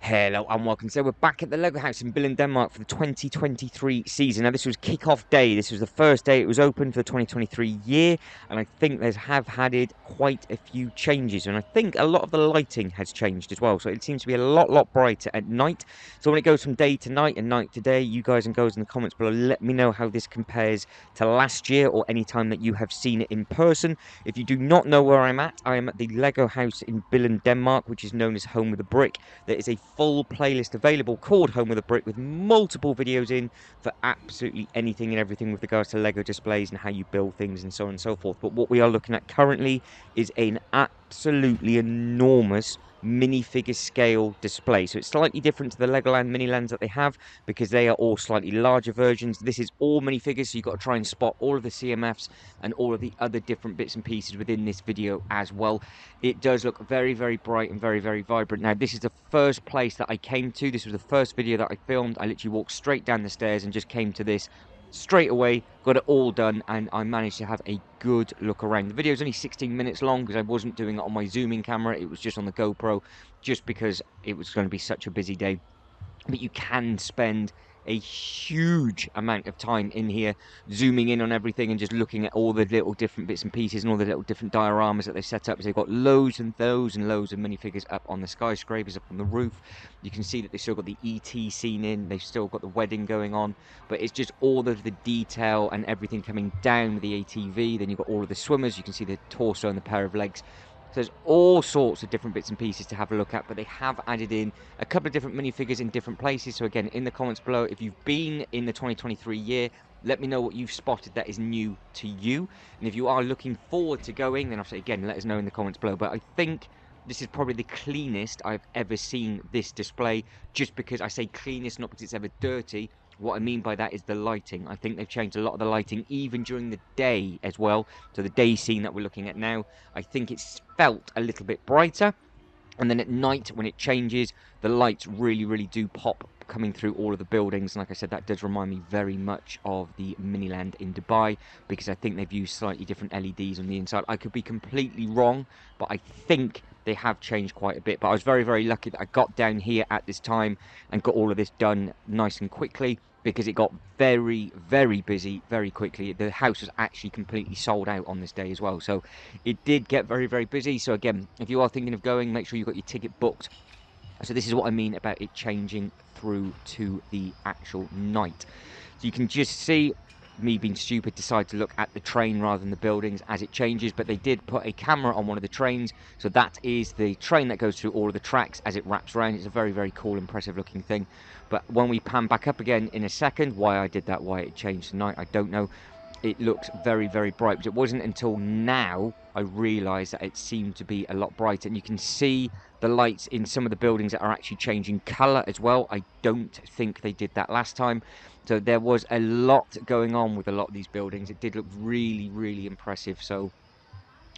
Hello and welcome. So we're back at the Lego house in Billund, Denmark for the 2023 season. Now this was kick-off day. This was the first day it was open for the 2023 year, and I think they have had quite a few changes, and I think a lot of the lighting has changed as well. So it seems to be a lot brighter at night. So when it goes from day to night and night to day, you guys and girls in the comments below, let me know how this compares to last year or any time that you have seen it in person. If you do not know where I am at the Lego house in Billund, Denmark, which is known as Home with a Brick. There is a full playlist available called Home with a Brick with multiple videos in for absolutely anything and everything with regards to Lego displays and how you build things and so on and so forth. But what we are looking at currently is an absolutely enormous minifigure scale display. So it's slightly different to the Legoland Minilands that they have because they are all slightly larger versions. This is all minifigures, so you've got to try and spot all of the CMFs and all of the other different bits and pieces within this video as well. It does look very bright and very vibrant. Now this is the first place that I came to. This was the first video that I filmed. I literally walked straight down the stairs and just came to this straight away, got it all done, and I managed to have a good look around. The video is only 16 minutes long because I wasn't doing it on my zooming camera. It was just on the GoPro, just because it was going to be such a busy day. But you can spend a huge amount of time in here zooming in on everything and just looking at all the little different bits and pieces and all the little different dioramas that they've set up. So they've got loads and loads of minifigures up on the skyscrapers, up on the roof. You can see that they've still got the ET scene in, they've still got the wedding going on, but it's just all of the detail and everything coming down with the ATV. Then you've got all of the swimmers, you can see the torso and the pair of legs. So there's all sorts of different bits and pieces to have a look at, but they have added in a couple of different minifigures in different places. So again, in the comments below, if you've been in the 2023 year, let me know what you've spotted that is new to you. And if you are looking forward to going, then obviously, again, let us know in the comments below. But I think this is probably the cleanest I've ever seen this display, just because I say cleanest, not because it's ever dirty. What I mean by that is the lighting. I think they've changed a lot of the lighting, even during the day as well. So the day scene that we're looking at now, I think it's felt a little bit brighter. And then at night, when it changes, the lights really do pop coming through all of the buildings. And like I said, that does remind me very much of the Miniland in Dubai, because I think they've used slightly different LEDs on the inside. I could be completely wrong, but I think they have changed quite a bit. But I was very lucky that I got down here at this time and got all of this done nice and quickly, because it got very busy very quickly. The house was actually completely sold out on this day as well, so it did get very busy. So again, if you are thinking of going, make sure you've got your ticket booked. So this is what I mean about it changing through to the actual night. So you can just see me being stupid, decide to look at the train rather than the buildings as it changes. But they did put a camera on one of the trains, so that is the train that goes through all of the tracks as it wraps around. It's a very cool, impressive looking thing. But when we pan back up again in a second, why I did that, why it changed tonight, I don't know. It looks very bright, but it wasn't until now I realised that it seemed to be a lot brighter. And you can see the lights in some of the buildings that are actually changing colour as well. I don't think they did that last time. So there was a lot going on with a lot of these buildings. It did look really impressive. So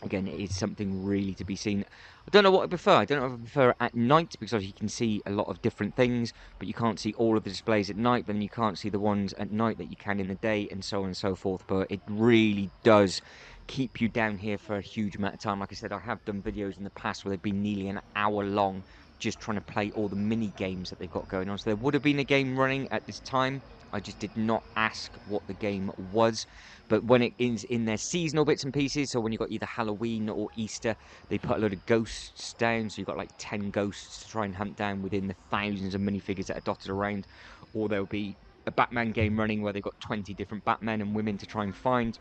again, it is something really to be seen. I don't know what I prefer. I don't know if I prefer at night, because you can see a lot of different things, but you can't see all of the displays at night. Then you can't see the ones at night that you can in the day, and so on and so forth. But it really does keep you down here for a huge amount of time. Like I said, I have done videos in the past where they've been nearly an hour long, just trying to play all the mini games that they've got going on. So there would have been a game running at this time. I just did not ask what the game was. But when it is in their seasonal bits and pieces, so when you've got either Halloween or Easter, they put a load of ghosts down. So you've got like 10 ghosts to try and hunt down within the thousands of minifigures that are dotted around. Or there'll be a Batman game running where they've got 20 different Batmen and women to try and find.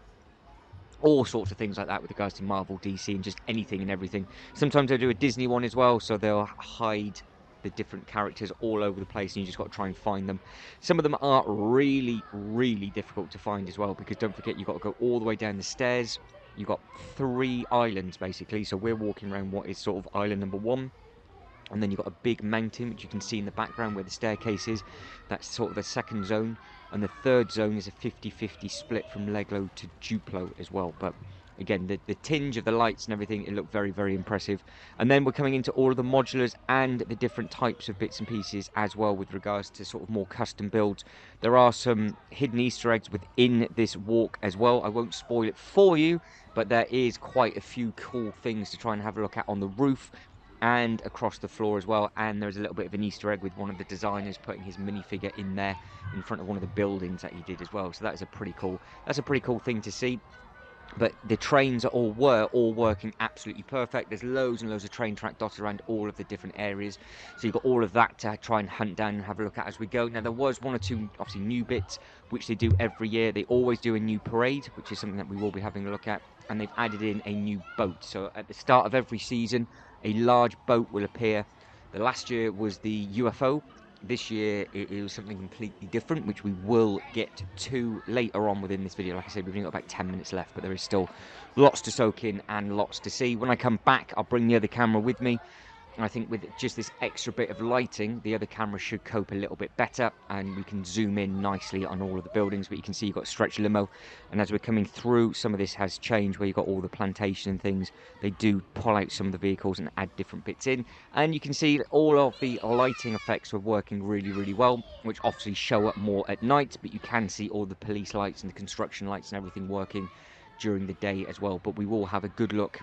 All sorts of things like that with regards to Marvel, DC, and just anything and everything. Sometimes they'll do a Disney one as well, so they'll hide the different characters all over the place, and you just got to try and find them. Some of them are really difficult to find as well, because don't forget, you've got to go all the way down the stairs. You've got 3 islands basically, so we're walking around what is sort of island number 1. And then you've got a big mountain, which you can see in the background where the staircase is. That's sort of the second zone. And the third zone is a 50-50 split from Lego to Duplo as well. But again, the tinge of the lights and everything, it looked very impressive. And then we're coming into all of the modulars and the different types of bits and pieces as well, with regards to sort of more custom builds. There are some hidden Easter eggs within this walk as well. I won't spoil it for you, but there is quite a few cool things to try and have a look at on the roof. and across the floor as well. And there's a little bit of an Easter egg with one of the designers putting his minifigure in there in front of one of the buildings that he did as well. So that's a pretty cool thing to see. But the trains were all working absolutely perfect. There's loads and loads of train track dotted around all of the different areas. So you've got all of that to try and hunt down and have a look at as we go. Now, there was one or two, obviously, new bits, which they do every year. They always do a new parade, which is something that we will be having a look at. And they've added in a new boat. So at the start of every season, a large boat will appear. The last year was the UFO. This year it was something completely different, which we will get to later on within this video. Like I said, we've only got about 10 minutes left, but there is still lots to soak in and lots to see. When I come back, I'll bring the other camera with me. And I think with just this extra bit of lighting, the other camera should cope a little bit better, and we can zoom in nicely on all of the buildings. But you can see you've got stretch limo, and as we're coming through, some of this has changed where you've got all the plantation and things. They do pull out some of the vehicles and add different bits in, and you can see all of the lighting effects are working really, really well, which obviously show up more at night, but you can see all the police lights and the construction lights and everything working during the day as well. But we will have a good look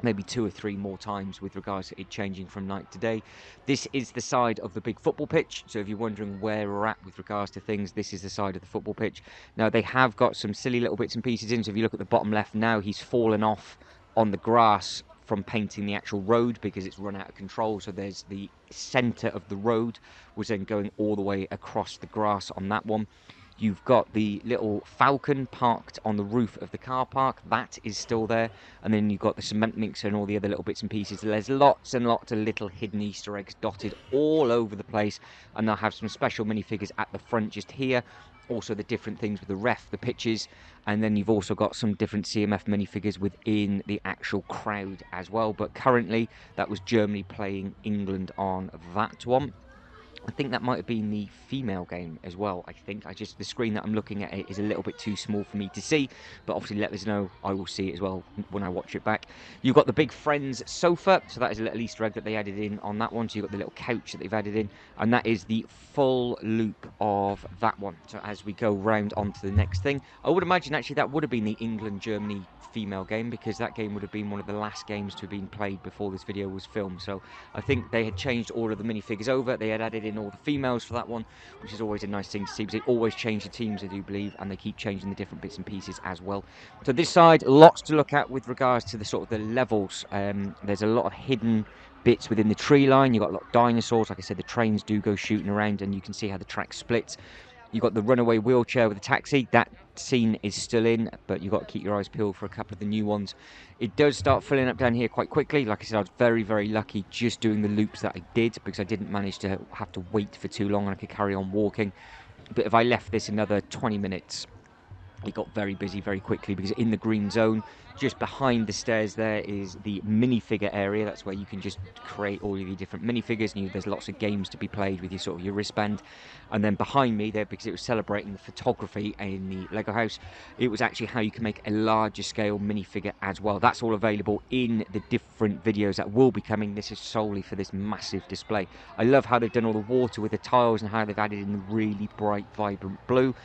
maybe 2 or 3 more times with regards to it changing from night to day. This is the side of the big football pitch, so if you're wondering where we're at with regards to things, this is the side of the football pitch. Now, they have got some silly little bits and pieces in, so if you look at the bottom left now, he's fallen off on the grass from painting the actual road because it's run out of control. So there's the centre of the road was then going all the way across the grass on that one. You've got the little falcon parked on the roof of the car park. That is still there. And then you've got the cement mixer and all the other little bits and pieces. There's lots and lots of little hidden Easter eggs dotted all over the place. And they'll have some special minifigures at the front just here. Also the different things with the ref, the pitches. And then you've also got some different CMF minifigures within the actual crowd as well. But currently, that was Germany playing England on that one. I think that might have been the female game as well. I think the screen that I'm looking at is a little bit too small for me to see, but obviously let us know. I will see it as well when I watch it back. You've got the big Friends sofa, so that is a little Easter egg that they added in on that one. So you've got the little couch that they've added in, and that is the full loop of that one. So as we go round onto the next thing, I would imagine actually that would have been the England-Germany female game, because that game would have been one of the last games to have been played before this video was filmed. So I think they had changed all of the minifigures over. They had added in all the females for that one, which is always a nice thing to see, because they always change the teams, I do believe, and they keep changing the different bits and pieces as well. So this side, lots to look at with regards to the sort of the levels. There's a lot of hidden bits within the tree line. You've got a lot of dinosaurs. Like I said, the trains do go shooting around, and you can see how the track splits. You've got the runaway wheelchair with the taxi. That scene is still in, but you've got to keep your eyes peeled for a couple of the new ones. It does start filling up down here quite quickly. Like I said, I was very, very lucky just doing the loops that I did, because I didn't manage to have to wait for too long and I could carry on walking. But if I left this another 20 minutes, it got very busy very quickly, because in the green zone, just behind the stairs there, is the minifigure area. That's where you can just create all of your different minifigures, and there's lots of games to be played with your sort of your wristband. And then behind me there, because it was celebrating the photography in the Lego house, it was actually how you can make a larger scale minifigure as well. That's all available in the different videos that will be coming. This is solely for this massive display. I love how they've done all the water with the tiles and how they've added in the really bright, vibrant blue.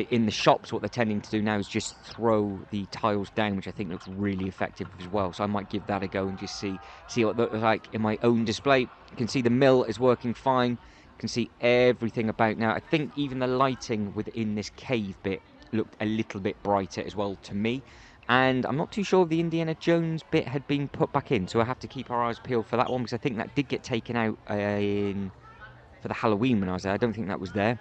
In the shops, what they're tending to do now is just throw the tiles down, which I think looks really effective as well. So I might give that a go and just see what it looks like in my own display. You can see the mill is working fine. You can see everything about now. I think even the lighting within this cave bit looked a little bit brighter as well to me. And I'm not too sure if the Indiana Jones bit had been put back in, so I have to keep our eyes peeled for that one, because I think that did get taken out for the Halloween when I was there. I don't think that was there.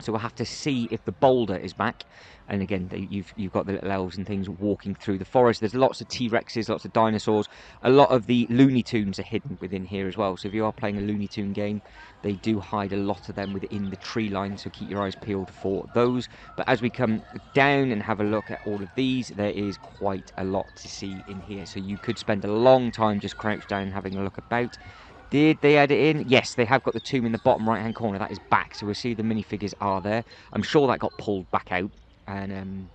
So we'll have to see if the boulder is back. And again, you've got the little elves and things walking through the forest. There's lots of T-Rexes, lots of dinosaurs. A lot of the Looney Tunes are hidden within here as well. So if you are playing a Looney Tune game, they do hide a lot of them within the tree line. So keep your eyes peeled for those. But as we come down and have a look at all of these, there is quite a lot to see in here. So you could spend a long time just crouched down and having a look about. Did they add it in? Yes, they have got the tomb in the bottom right hand corner. That is back, so we'll see the minifigures are there. I'm sure that got pulled back out, and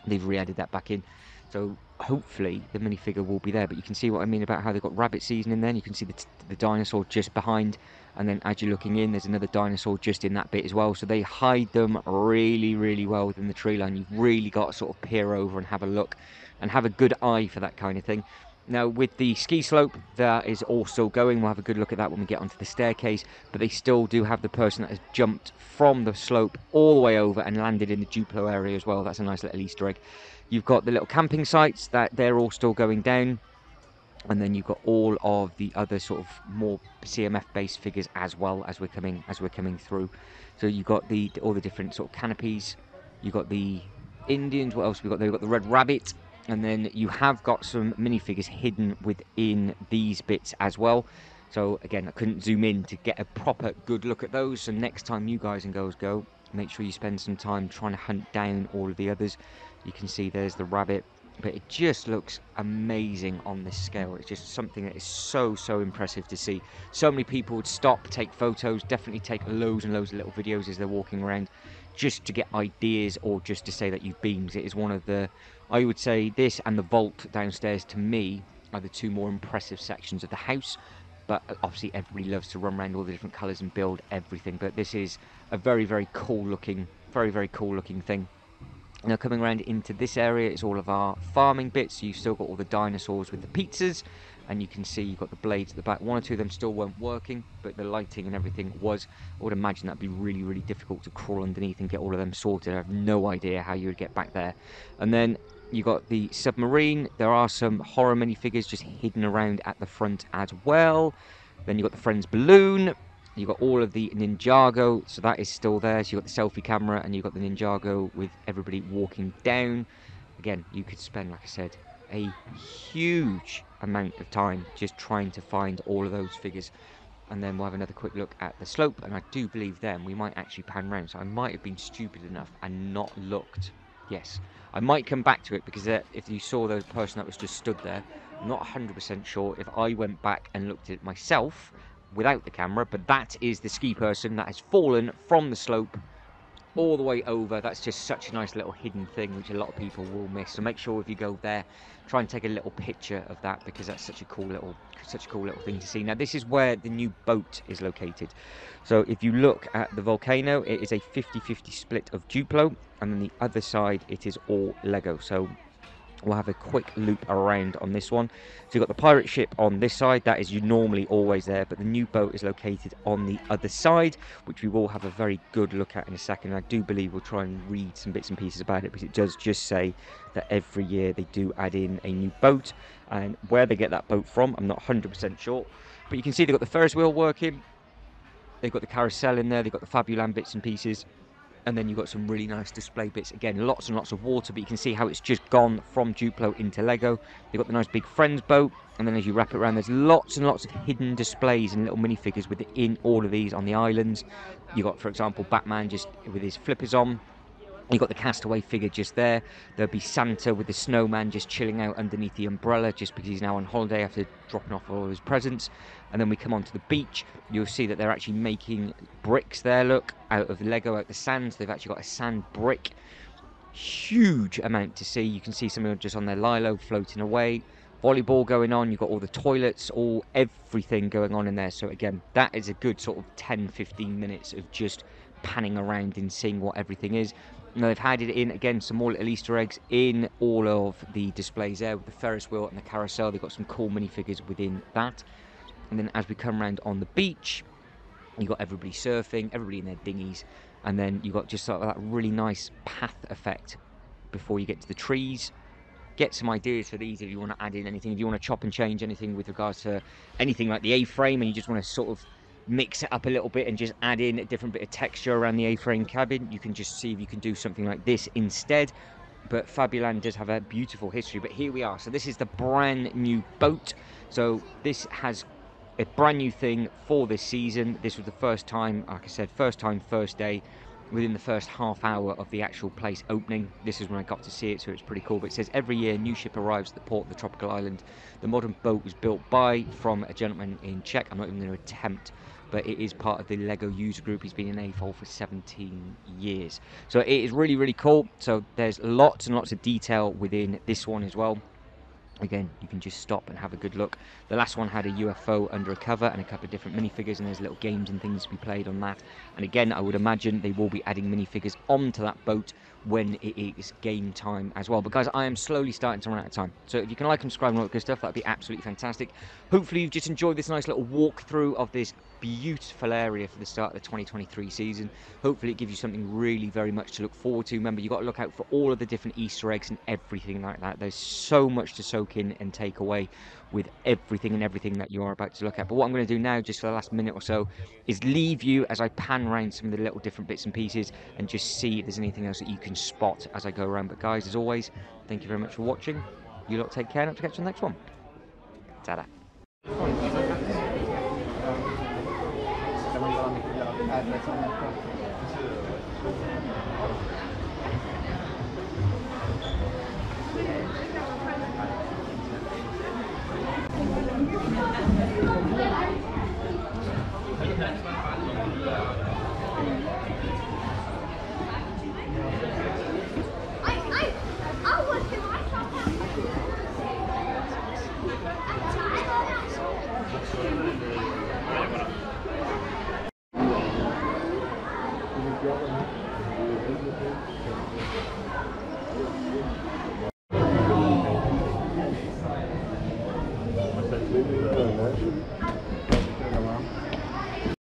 they've re-added that back in. So hopefully the minifigure will be there. But you can see what I mean about how they've got rabbit season in there. You can see the dinosaur just behind, and then as you're looking in, there's another dinosaur just in that bit as well. So they hide them really, really well within the tree line. You've really got to sort of peer over and have a look and have a good eye for that kind of thing. Now, with the ski slope, that is all still going. We'll have a good look at that when we get onto the staircase. But they still do have the person that has jumped from the slope all the way over and landed in the Duplo area as well. That's a nice little Easter egg. You've got the little camping sites that they're all still going down. And then you've got all of the other sort of more CMF-based figures as well as we're coming through. So you've got all the different sort of canopies. You've got the Indians. What else we got? They've got the Red Rabbit. And then you have got some minifigures hidden within these bits as well. So again, I couldn't zoom in to get a proper good look at those. So next time you guys and girls go, make sure you spend some time trying to hunt down all of the others. You can see there's the rabbit, but it just looks amazing on this scale. It's just something that is so impressive to see. So many people would stop, take photos, definitely take loads and loads of little videos as they're walking around, just to get ideas or just to say that you've been. It is one of the, I would say this and the vault downstairs to me are the two more impressive sections of the house. But obviously everybody loves to run around all the different colours and build everything. But this is a very cool looking, very cool looking thing. Now coming around into this area is all of our farming bits. So you've still got all the dinosaurs with the pizzas, and you can see you've got the blades at the back. One or two of them still weren't working, but the lighting and everything was. I would imagine that'd be really difficult to crawl underneath and get all of them sorted. I have no idea how you would get back there. And then you got the submarine. There are some horror minifigures just hidden around at the front as well. Then you got the Friends balloon. You've got all of the Ninjago, so that is still there. So you've got the selfie camera and you've got the Ninjago with everybody walking down. Again, you could spend, like I said, a huge amount of time just trying to find all of those figures. And then we'll have another quick look at the slope, and I do believe then we might actually pan round. So I might have been stupid enough and not looked. Yes, I might come back to it, because if you saw the person that was just stood there, I'm not 100% sure if I went back and looked at it myself without the camera, but that is the ski person that has fallen from the slope all the way over. That's just such a nice little hidden thing which a lot of people will miss. So make sure if you go there, try and take a little picture of that, because that's such a cool little thing to see. Now this is where the new boat is located. So if you look at the volcano, it is a 50-50 split of Duplo, and then the other side it is all Lego. So we'll have a quick loop around on this one. So you've got the pirate ship on this side, that is normally always there, but the new boat is located on the other side, which we will have a very good look at in a second. I do believe we'll try and read some bits and pieces about it, because it does just say that every year they do add in a new boat, and where they get that boat from, I'm not 100% sure. But you can see they've got the Ferris wheel working, they've got the carousel in there, they've got the Fabuland bits and pieces. And then you've got some really nice display bits. Again, lots and lots of water, but you can see how it's just gone from Duplo into Lego. You've got the nice big Friends boat, and then as you wrap it around, there's lots and lots of hidden displays and little minifigures within all of these on the islands. You've got, for example, Batman just with his flippers on. You've got the Castaway figure just there. There'll be Santa with the snowman just chilling out underneath the umbrella, just because he's now on holiday after dropping off all of his presents. And then we come onto the beach. You'll see that they're actually making bricks there, look, out of Lego, out the sand. So they've actually got a sand brick. Huge amount to see. You can see some of them just on their lilo floating away. Volleyball going on. You've got all the toilets, everything going on in there. So again, that is a good sort of 10-15 minutes of just panning around and seeing what everything is. Now they've added in again some more little Easter eggs in all of the displays there with the Ferris wheel and the carousel. They've got some cool minifigures within that. And then as we come around on the beach, you've got everybody surfing, everybody in their dinghies, and then you've got just sort of that really nice path effect before you get to the trees. Get some ideas for these if you want to add in anything, if you want to chop and change anything with regards to anything like the A-frame, and you just want to sort of mix it up a little bit and just add in a different bit of texture around the A-frame cabin. You can just see if you can do something like this instead. But Fabuland does have a beautiful history. But here we are. So this is the brand new boat. So this has a brand new thing for this season. This was the first time, like I said, first day. Within the first half hour of the actual place opening, this is when I got to see it, so it's pretty cool. But it says every year new ship arrives at the port of the tropical island. The modern boat was built from a gentleman in Czech. I'm not even going to attempt, but it is part of the Lego user group. He's been in AFOL for 17 years. So it is really cool. So there's lots and lots of detail within this one as well. Again, you can just stop and have a good look. The last one had a UFO under a cover and a couple of different minifigures, and there's little games and things to be played on that. And again, I would imagine they will be adding minifigures onto that boat when it is game time as well. But guys, I am slowly starting to run out of time. So if you can like and subscribe and all that good stuff, that'd be absolutely fantastic. Hopefully you've just enjoyed this nice little walkthrough of this beautiful area for the start of the 2023 season. Hopefully it gives you something really very much to look forward to. Remember, you've got to look out for all of the different Easter eggs and everything like that. There's so much to soak in and take away with everything and everything that you are about to look at. But what I'm going to do now, just for the last minute or so, is leave you as I pan around some of the little different bits and pieces and just see if there's anything else that you can spot as I go around. But guys, as always, thank you very much for watching. You lot take care, and hope to catch you on the next one. Ta-da. Mas tá tudo